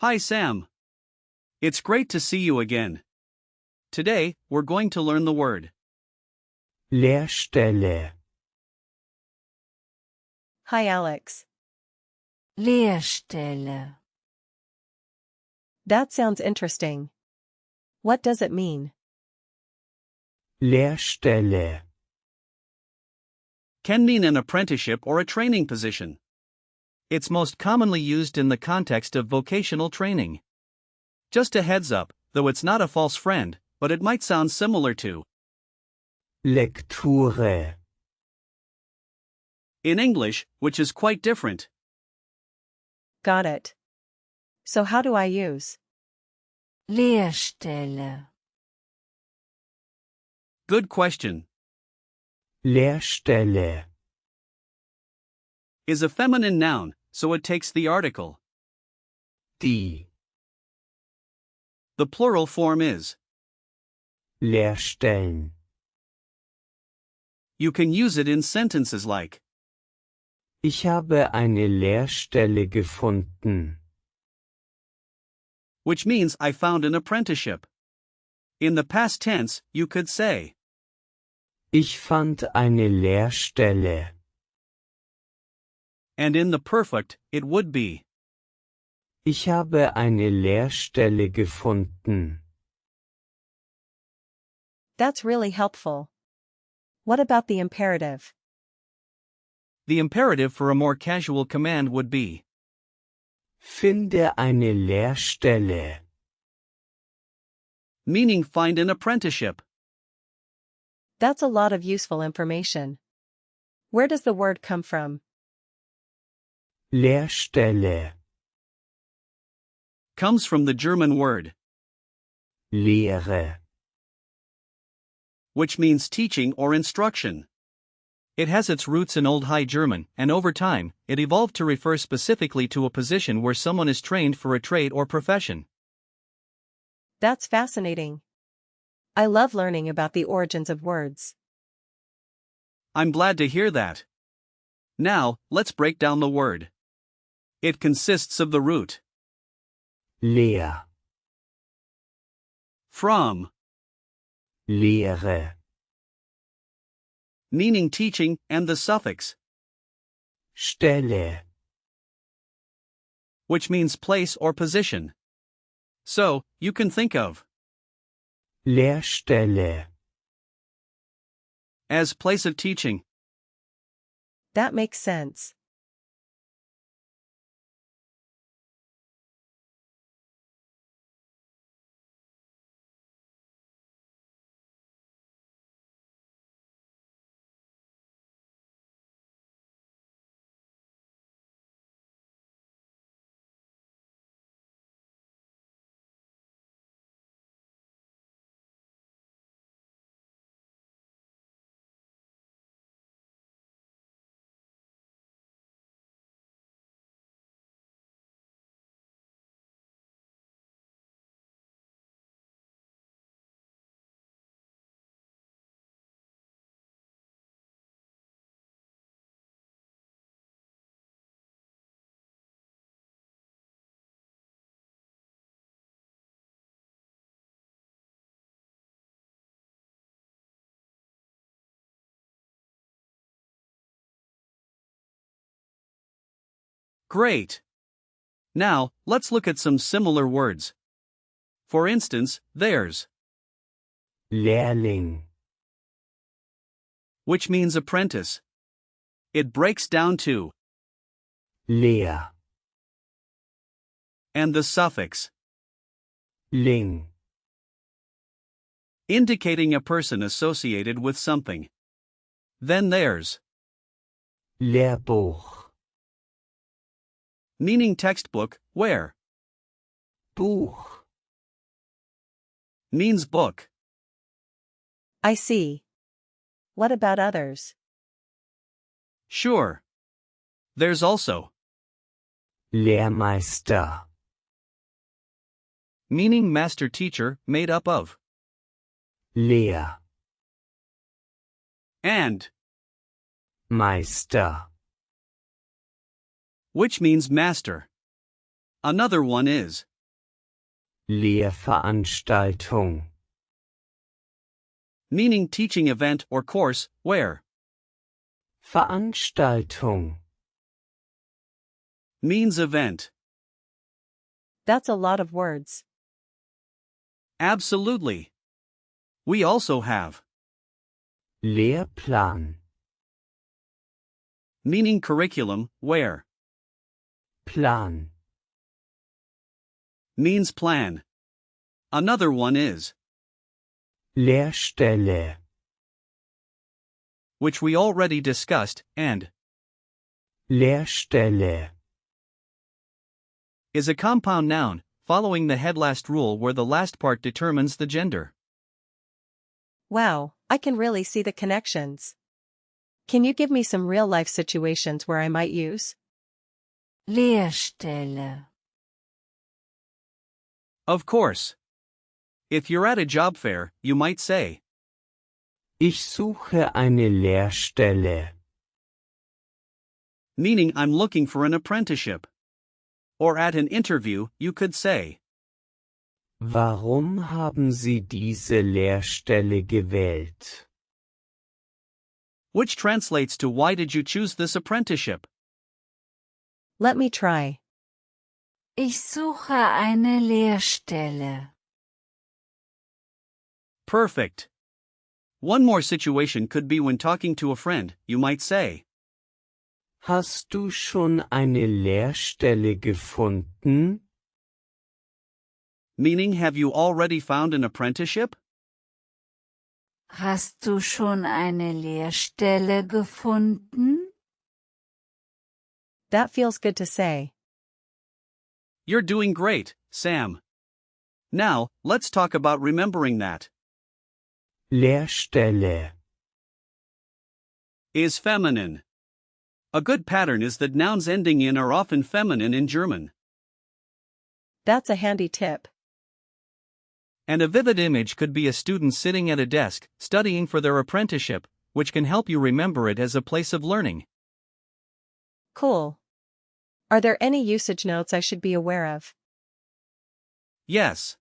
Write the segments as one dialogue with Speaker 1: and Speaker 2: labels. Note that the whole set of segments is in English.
Speaker 1: Hi Sam. It's great to see you again. Today, we're going to learn the word
Speaker 2: Lehrstelle.
Speaker 3: Hi Alex.
Speaker 4: Lehrstelle.
Speaker 3: That sounds interesting. What does it mean?
Speaker 2: Lehrstelle.
Speaker 1: can mean an apprenticeship or a training position. It's most commonly used in the context of vocational training. Just a heads up, though it's not a false friend, but it might sound similar to
Speaker 2: Lekture.
Speaker 1: in English, which is quite different.
Speaker 3: Got it. So how do I use?
Speaker 4: Lehrstelle.
Speaker 1: Good question.
Speaker 2: Lehrstelle.
Speaker 1: Is a feminine noun, so it takes the article.
Speaker 2: Die.
Speaker 1: The plural form is.
Speaker 2: Lehrstellen.
Speaker 1: You can use it in sentences like,
Speaker 2: Ich habe eine Lehrstelle gefunden.
Speaker 1: which means I found an apprenticeship. In the past tense, you could say,
Speaker 2: Ich fand eine Lehrstelle.
Speaker 1: and in the perfect, it would be.
Speaker 2: Ich habe eine Lehrstelle gefunden.
Speaker 3: That's really helpful. What about the imperative?
Speaker 1: The imperative for a more casual command would be,
Speaker 2: Finde eine Lehrstelle.
Speaker 1: meaning find an apprenticeship.
Speaker 3: That's a lot of useful information. Where does the word come from?
Speaker 2: Lehrstelle.
Speaker 1: Comes from the German word,
Speaker 2: Lehre.
Speaker 1: which means teaching or instruction. It has its roots in Old High German, and over time, it evolved to refer specifically to a position where someone is trained for a trade or profession.
Speaker 3: That's fascinating. I love learning about the origins of words.
Speaker 1: I'm glad to hear that. Now, let's break down the word. It consists of the root
Speaker 2: Lehr.
Speaker 1: from,
Speaker 2: Lehre.
Speaker 1: meaning teaching, and the suffix,
Speaker 2: Stelle.
Speaker 1: which means place or position. So, you can think of
Speaker 2: Lehrstelle.
Speaker 1: as place of teaching.
Speaker 3: That makes sense.
Speaker 1: Great! Now, let's look at some similar words. For instance, there's,
Speaker 2: Lehrling.
Speaker 1: which means apprentice. It breaks down to,
Speaker 2: Lehr.
Speaker 1: and the suffix,
Speaker 2: Ling.
Speaker 1: indicating a person associated with something. Then there's,
Speaker 2: Lehrbuch.
Speaker 1: meaning textbook, where,
Speaker 2: Buch.
Speaker 1: means book.
Speaker 3: I see. What about others?
Speaker 1: Sure. There's also,
Speaker 2: Lehrmeister.
Speaker 1: meaning master teacher, made up of,
Speaker 2: Lehr.
Speaker 1: and,
Speaker 2: Meister.
Speaker 1: which means master. Another one is,
Speaker 2: Lehrveranstaltung.
Speaker 1: Meaning teaching event or course, where.
Speaker 2: Veranstaltung.
Speaker 1: Means event.
Speaker 3: That's a lot of words.
Speaker 1: Absolutely. We also have
Speaker 2: Lehrplan.
Speaker 1: meaning curriculum, where.
Speaker 2: Plan.
Speaker 1: Means plan. Another one is
Speaker 2: Lehrstelle.
Speaker 1: which we already discussed, and
Speaker 2: Lehrstelle.
Speaker 1: is a compound noun, following the head last rule where the last part determines the gender.
Speaker 3: Wow, I can really see the connections. Can you give me some real-life situations where I might use
Speaker 4: Lehrstelle.
Speaker 1: Of course. If you're at a job fair, you might say,
Speaker 2: Ich suche eine Lehrstelle.
Speaker 1: meaning I'm looking for an apprenticeship. Or at an interview, you could say,
Speaker 2: Warum haben Sie diese Lehrstelle gewählt?
Speaker 1: which translates to why did you choose this apprenticeship?
Speaker 3: Let me try.
Speaker 4: Ich suche eine Lehrstelle.
Speaker 1: Perfect. One more situation could be when talking to a friend, you might say,
Speaker 2: Hast du schon eine Lehrstelle gefunden?
Speaker 1: meaning have you already found an apprenticeship?
Speaker 4: Hast du schon eine Lehrstelle gefunden?
Speaker 3: That feels good to say.
Speaker 1: You're doing great, Sam. Now, let's talk about remembering that.
Speaker 2: Lehrstelle.
Speaker 1: Is feminine. A good pattern is that nouns ending in are often feminine in German.
Speaker 3: That's a handy tip.
Speaker 1: And a vivid image could be a student sitting at a desk, studying for their apprenticeship, which can help you remember it as a place of learning.
Speaker 3: Cool. Are there any usage notes I should be aware of?
Speaker 1: Yes.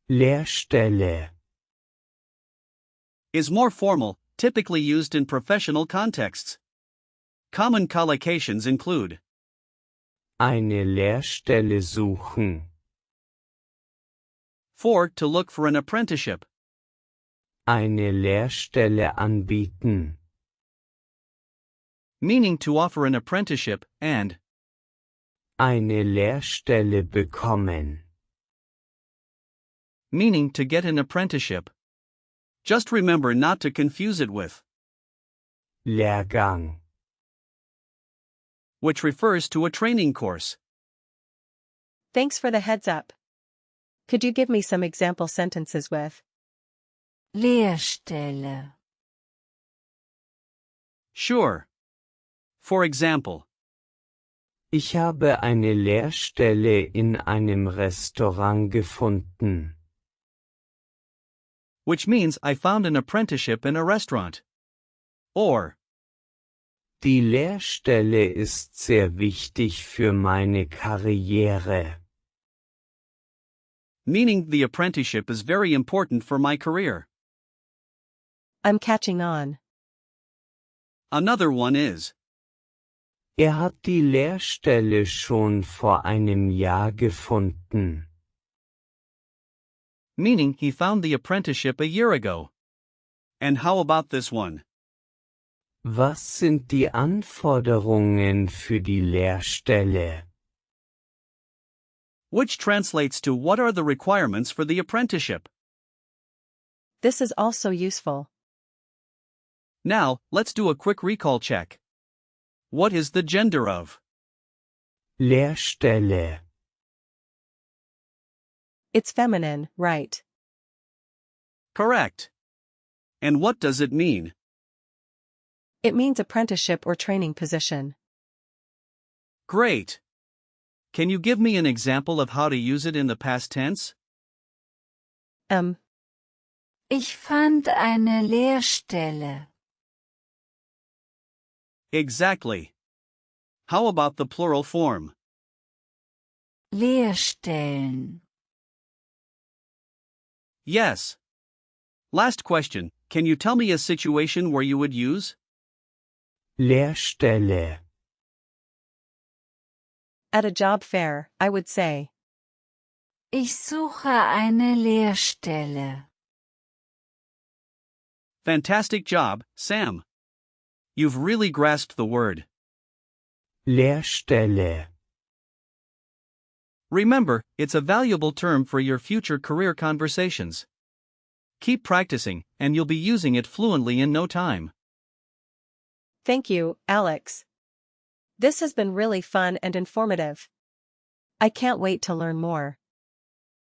Speaker 2: Lehrstelle.
Speaker 1: Is more formal, typically used in professional contexts. Common collocations include
Speaker 2: Eine Lehrstelle suchen.
Speaker 1: for to look for an apprenticeship,
Speaker 2: Eine Lehrstelle anbieten.
Speaker 1: meaning to offer an apprenticeship, and
Speaker 2: Eine Lehrstelle bekommen.
Speaker 1: meaning to get an apprenticeship. Just remember not to confuse it with
Speaker 2: Lehrgang.
Speaker 1: which refers to a training course.
Speaker 3: Thanks for the heads up. Could you give me some example sentences with
Speaker 4: Lehrstelle.
Speaker 1: Sure. For example,
Speaker 2: Ich habe eine Lehrstelle in einem Restaurant gefunden.
Speaker 1: which means I found an apprenticeship in a restaurant. Or,
Speaker 2: Die Lehrstelle ist sehr wichtig für meine Karriere.
Speaker 1: meaning the apprenticeship is very important for my career.
Speaker 3: I'm catching on.
Speaker 1: Another one is
Speaker 2: Hat die Lehrstelle schon vor einem Jahr gefunden.
Speaker 1: meaning he found the apprenticeship a year ago. And how about this one?
Speaker 2: Was sind die Anforderungen für die Lehrstelle?
Speaker 1: Which translates to what are the requirements for the apprenticeship?
Speaker 3: This is also useful.
Speaker 1: Now, let's do a quick recall check. What is the gender of
Speaker 2: Lehrstelle.
Speaker 3: It's feminine, right?
Speaker 1: correct? And what does it mean?
Speaker 3: It means apprenticeship or training position.
Speaker 1: Great. Can you give me an example of how to use it in the past tense?
Speaker 4: Ich fand eine Lehrstelle.
Speaker 1: Exactly. How about the plural form?
Speaker 4: Lehrstellen.
Speaker 1: Yes. Last question, can you tell me a situation where you would use?
Speaker 2: Lehrstelle.
Speaker 3: At a job fair, I would say.
Speaker 4: Ich suche eine Lehrstelle.
Speaker 1: Fantastic job, Sam. You've really grasped the word.
Speaker 2: Lehrstelle.
Speaker 1: Remember, it's a valuable term for your future career conversations. Keep practicing, and you'll be using it fluently in no time.
Speaker 3: Thank you, Alex. This has been really fun and informative. I can't wait to learn more.